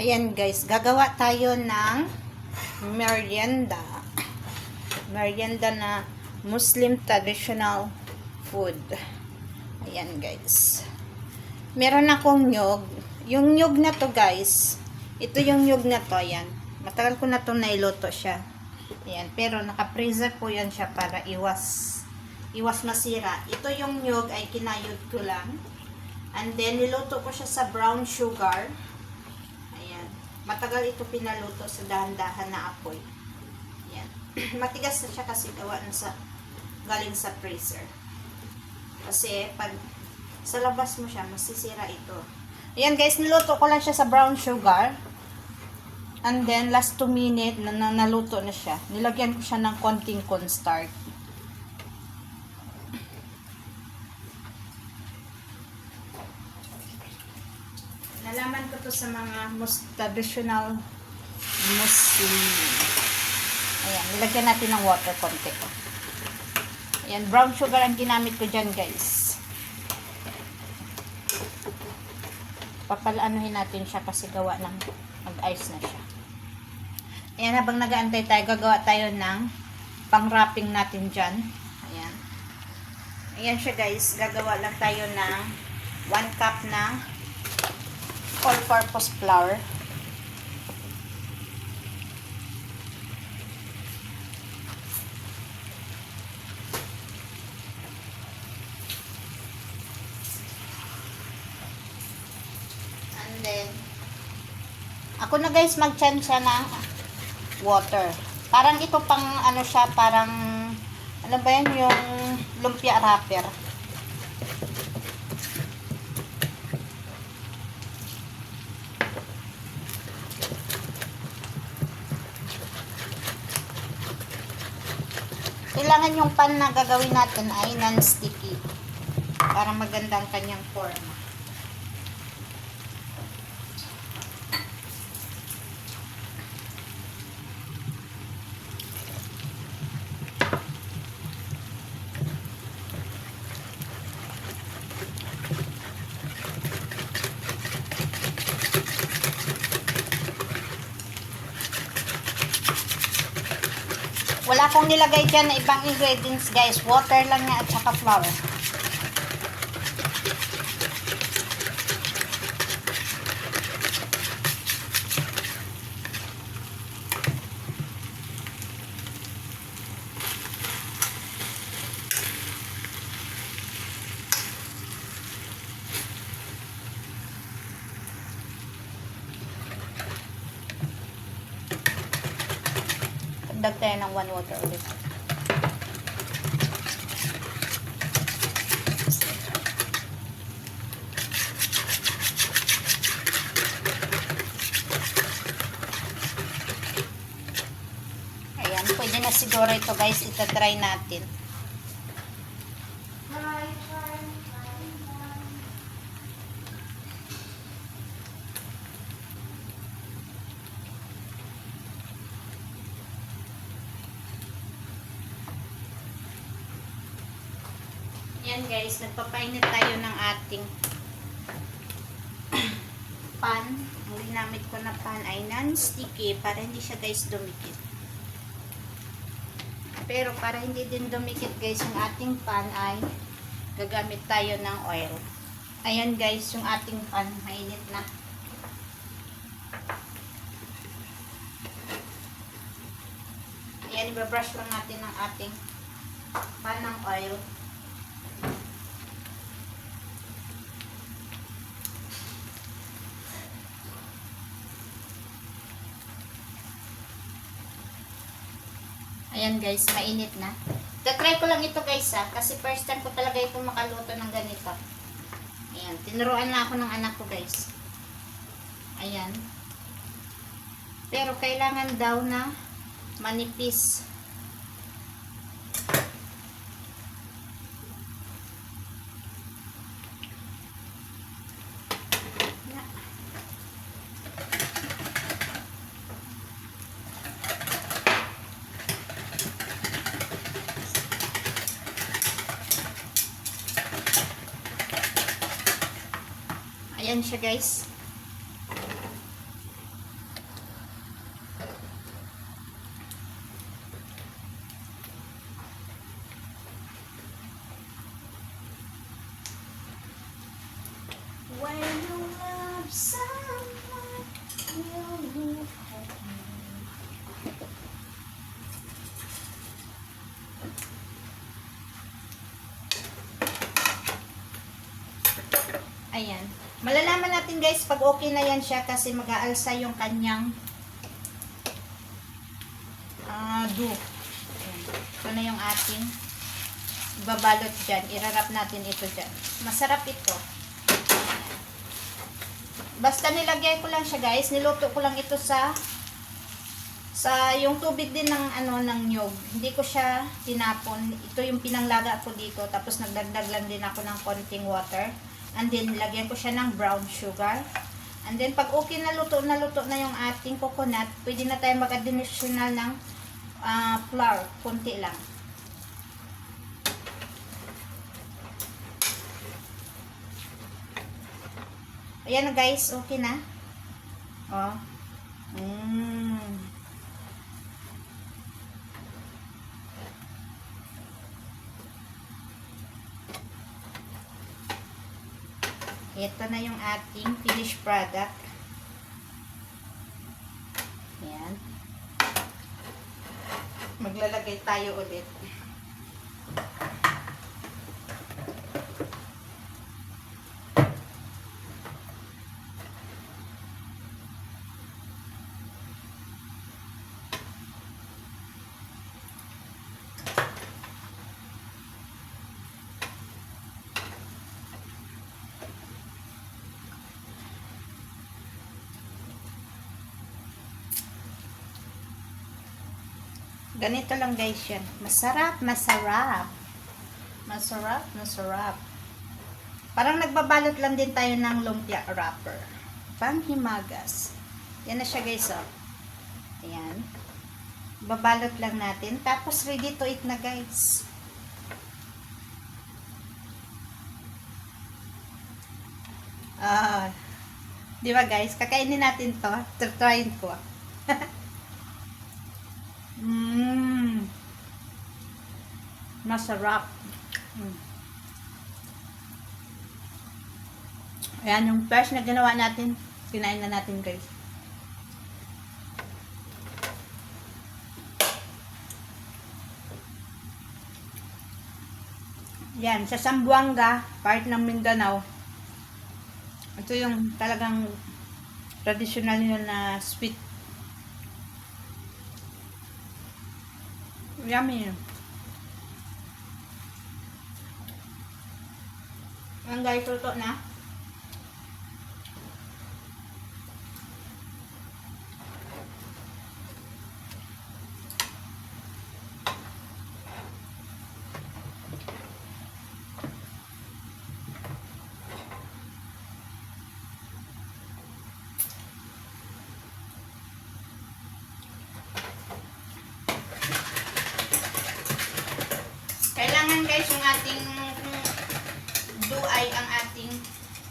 Ayan guys, gagawa tayo ng merienda. Merienda na Muslim traditional food. Ayan guys. Meron akong nyog. Yung nyog na to guys, ito yung nyog na to, ayan. Matagal ko na to nailuto siya. Ayan, pero naka-freezer po yan siya para iwas masira. Ito yung nyog ay kinayod ko lang. And then, niluto ko siya sa brown sugar. Ayan. Matagal ito pinaluto sa dahan-dahan na apoy. Ayan. Matigas na siya kasi gawa na galing sa freezer. Kasi, pag sa labas mo siya, masisira ito. Ayan guys, niluto ko lang siya sa brown sugar. And then, last 2 minutes, naluto na siya. Nilagyan ko siya ng konting cornstarch. Nalaman ko to sa mga traditional Muslim. Ayan, nilagyan natin ng water konti. Ayan, brown sugar ang ginamit ko dyan guys. Papalanuhin natin siya kasi gawa ng mag-ice na siya. Ayan, habang nag-aantay tayo, gagawa tayo ng pang-wrapping natin dyan. Ayan. Ayan siya guys, gagawa lang tayo ng 1 cup na all-purpose flour. And then, ako na guys mag-chansya ng water. Parang ito pang ano siya, parang ano ba yan, yung lumpia wrapper. Kailangan yung pan na gagawin natin ay non-sticky para maganda ang kanyang forma. Wala akong nilagay dyan na ibang ingredients guys. Water lang niya at saka flour. Dag tayo ng 1 water ulit. Ayan, pwede na siguro ito guys, itatry natin. Yan guys, nagpapainit tayo ng ating pan. Ang ginamit ko na pan ay non-sticky para hindi siya guys dumikit. Pero para hindi din dumikit guys yung ating pan ay gagamit tayo ng oil. Ayan guys, yung ating pan mainit na. Ayan, ibabrush lang natin ang ating pan ng oil. Ayan guys, mainit na. Tatry ko lang ito guys kasi first time ko talaga ito makaluto ng ganito. Ayan, tinuruan na ako ng anak ko guys. Ayan. Pero kailangan daw na manipis. Ayan siya guys. guys, pag okay na yan siya kasi mag-aalsa yung kanyang dough. Ayan. Ito na yung ating babalot dyan. Irarap natin ito dyan. Masarap ito. Basta nilagay ko lang siya guys. Niluto ko lang ito sa yung tubig din ng ng nyog. Hindi ko siya tinapon. Ito yung pinanglaga ko dito. Tapos nagdagdag lang din ako ng konting water. And then lagyan ko siya ng brown sugar. And then pag okay na luto na yung ating coconut, pwede na tayo mag-additional ng flour. Kunti lang. Ayan na guys, okay na. Oh. Ito na yung ating finished product. Ayan. Maglalagay tayo ulit. Ganito lang guys yan. Masarap, masarap. Masarap, masarap. Parang nagbabalot lang din tayo ng lumpia wrapper. Panghimagas. Yan na siya guys, oh. Ayan. Babalot lang natin. Tapos ready to eat na guys. Di ba guys? Kakainin natin to. Try ko. Masarap. Ayan, yung fresh na ginawa natin. Kinain na natin guys. Yan, sa Zamboanga, part ng Mindanao. Ito yung talagang traditional nyo na sweet. Yummy. Ang guys, luto na. Kailangan guys yung ating dough ay ang ating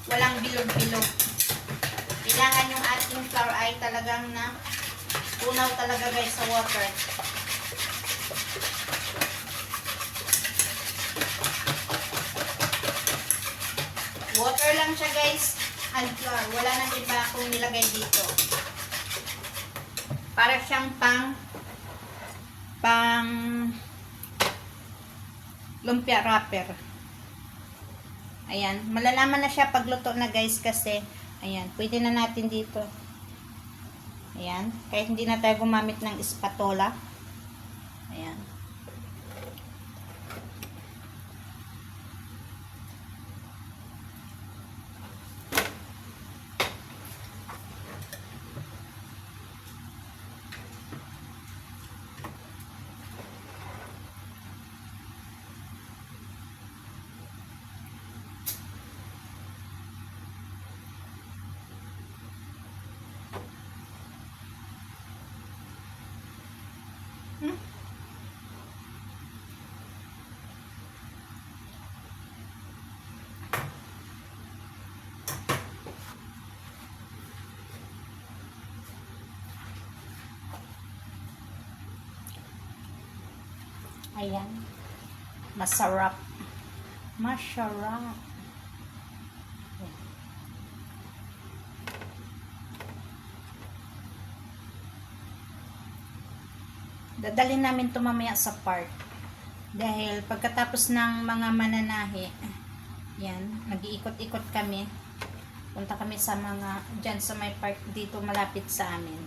walang bilog-bilog. Kailangan yung ating flour ay talagang na tunaw talaga guys sa water. Water lang siya guys and flour. Wala nang iba akong nilagay dito. Para siyang pang lumpia wrapper. Ayan. Malalaman na siya pagluto na guys kasi ayan. Pwede na natin dito. Ayan. Kahit hindi na tayo gumamit ng spatula. Ayan. Ayan. Masarap. Masarap. Ayan. Dadalhin namin ito mamaya sa park. Dahil pagkatapos ng mga mananahi, yan, nag-iikot-ikot kami. Punta kami sa mga, dyan sa may park dito malapit sa amin.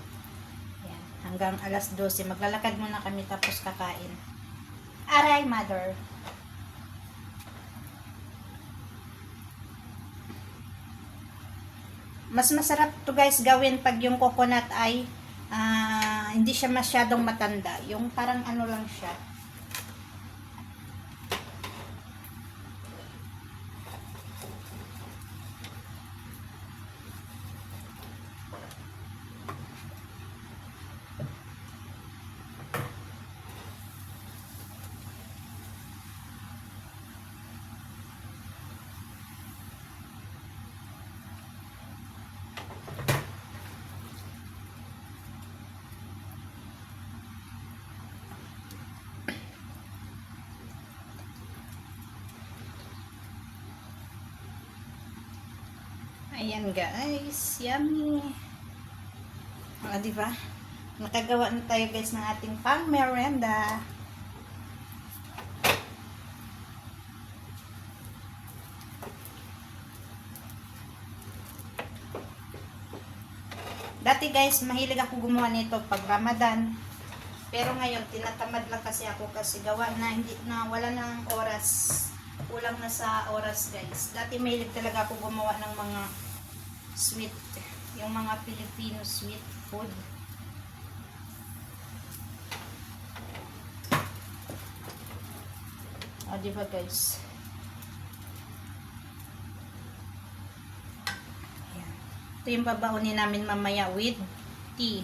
Yan, hanggang alas 12. Maglalakad muna kami tapos kakain. Aray, mother. Mas masarap to guys gawin pag yung coconut ay hindi siya masyadong matanda. Yung parang ano lang siya. Ayan guys, yummy. Di ba? Nakagawa na tayo guys ng ating pang merenda. Dati guys, mahilig ako gumawa nito pag Ramadan. Pero ngayon, tinatamad lang kasi ako kasi gawa na hindi na wala nang oras. Kulang na sa oras guys. Dati mahilig talaga ako gumawa ng mga sweet, yung mga Filipino sweet food. Di ba guys? Ayan. Ito yung babaunin namin mamaya with tea.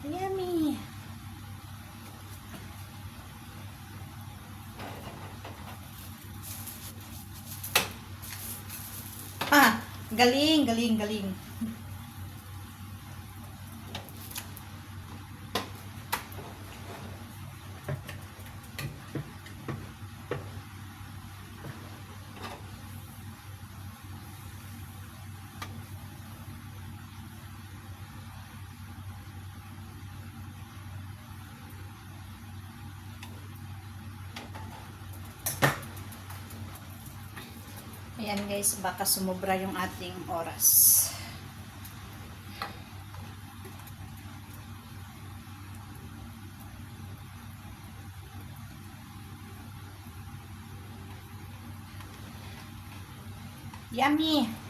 Yummy! Galing, galing, galing. Ayan guys, baka sumobra yung ating oras. Yummy!